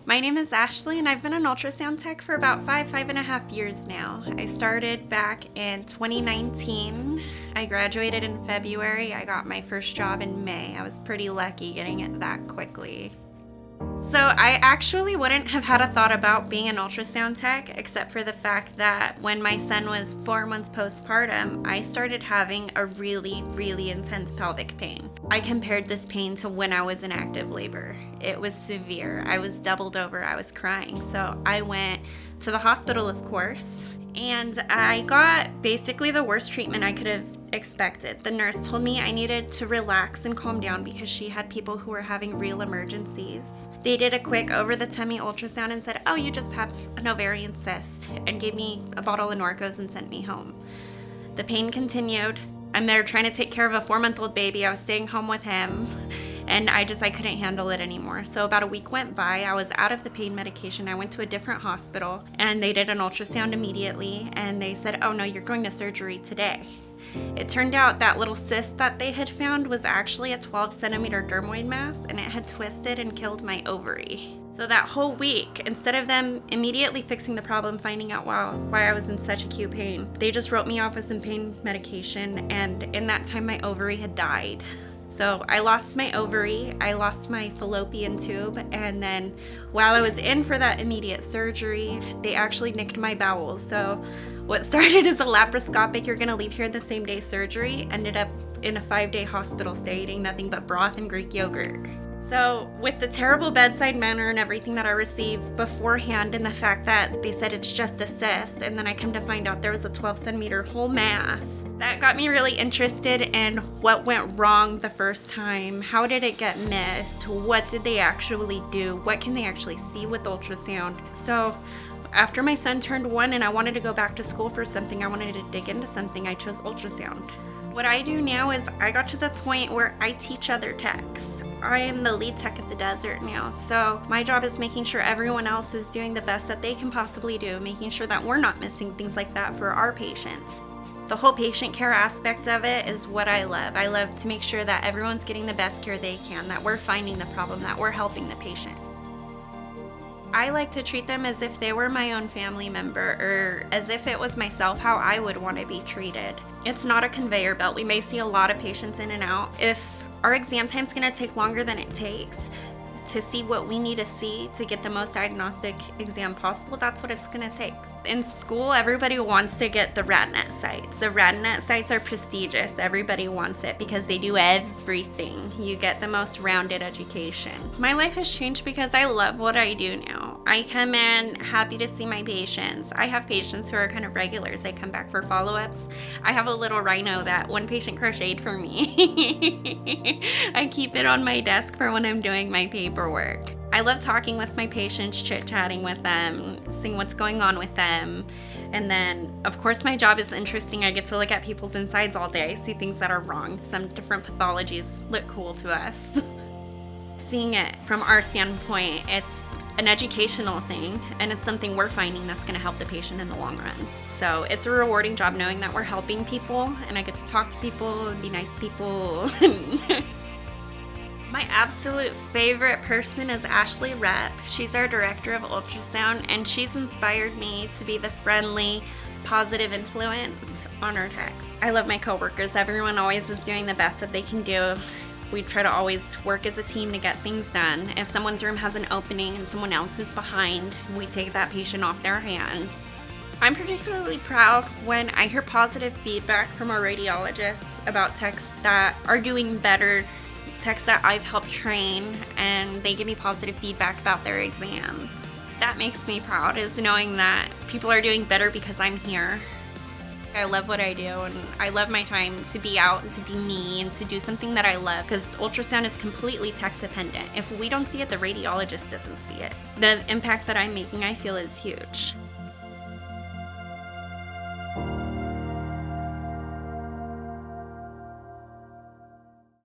My name is Ashley, and I've been an ultrasound tech for about 5.5 years now. I started back in 2019. I graduated in February. I got my first job in May. I was pretty lucky getting it that quickly. So I actually wouldn't have had a thought about being an ultrasound tech except for the fact that when my son was 4 months postpartum, I started having a really intense pelvic pain. I compared this pain to when I was in active labor. It was severe. I was doubled over. I was crying. So I went to the hospital, of course, and I got basically the worst treatment I could have expected. The nurse told me I needed to relax and calm down because she had people who were having real emergencies. They did a quick over-the-tummy ultrasound and said, "Oh, you just have an ovarian cyst," and gave me a bottle of Norcos and sent me home. The pain continued. I'm there trying to take care of a 4-month-old baby. I was staying home with him, and I couldn't handle it anymore. So about a week went by. I was out of the pain medication. I went to a different hospital, and they did an ultrasound immediately, and they said, "Oh no, you're going to surgery today." It turned out that little cyst that they had found was actually a 12-centimeter dermoid mass, and it had twisted and killed my ovary. So that whole week, instead of them immediately fixing the problem, finding out why I was in such acute pain, they just wrote me off with some pain medication, and in that time my ovary had died. So I lost my ovary, I lost my fallopian tube, and then while I was in for that immediate surgery, they actually nicked my bowels. So what started as a laparoscopic, you're gonna leave here the same day surgery, ended up in a 5-day hospital stay eating nothing but broth and Greek yogurt. So with the terrible bedside manner and everything that I received beforehand, and the fact that they said it's just a cyst, and then I come to find out there was a 12-centimeter whole mass, that got me really interested in what went wrong the first time. How did it get missed? What did they actually do? What can they actually see with ultrasound? So after my son turned 1 and I wanted to go back to school for something, I wanted to dig into something, I chose ultrasound. What I do now is I got to the point where I teach other techs. I am the lead tech of the desert now, so my job is making sure everyone else is doing the best that they can possibly do, making sure that we're not missing things like that for our patients. The whole patient care aspect of it is what I love. I love to make sure that everyone's getting the best care they can, that we're finding the problem, that we're helping the patient. I like to treat them as if they were my own family member, or as if it was myself, how I would want to be treated. It's not a conveyor belt. We may see a lot of patients in and out. If our exam time's going to take longer than it takes to see what we need to see to get the most diagnostic exam possible, that's what it's going to take. In school, everybody wants to get the RadNet sites. The RadNet sites are prestigious. Everybody wants it because they do everything. You get the most rounded education. My life has changed because I love what I do now. I come in happy to see my patients. I have patients who are kind of regulars. They come back for follow-ups. I have a little rhino that one patient crocheted for me. I keep it on my desk for when I'm doing my paperwork. I love talking with my patients, chit-chatting with them, seeing what's going on with them. And then, of course, my job is interesting. I get to look at people's insides all day, see things that are wrong. Some different pathologies look cool to us. Seeing it from our standpoint, it's an educational thing, and it's something we're finding that's going to help the patient in the long run. So it's a rewarding job knowing that we're helping people, and I get to talk to people and be nice people. My absolute favorite person is Ashley Rep. She's our director of ultrasound, and she's inspired me to be the friendly, positive influence on our techs. I love my coworkers. Everyone always is doing the best that they can do. We try to always work as a team to get things done. If someone's room has an opening and someone else is behind, we take that patient off their hands. I'm particularly proud when I hear positive feedback from our radiologists about techs that are doing better, techs that I've helped train, and they give me positive feedback about their exams. That makes me proud, is knowing that people are doing better because I'm here. I love what I do, and I love my time to be out and to be me and to do something that I love, because ultrasound is completely tech dependent. If we don't see it, the radiologist doesn't see it. The impact that I'm making, I feel, is huge.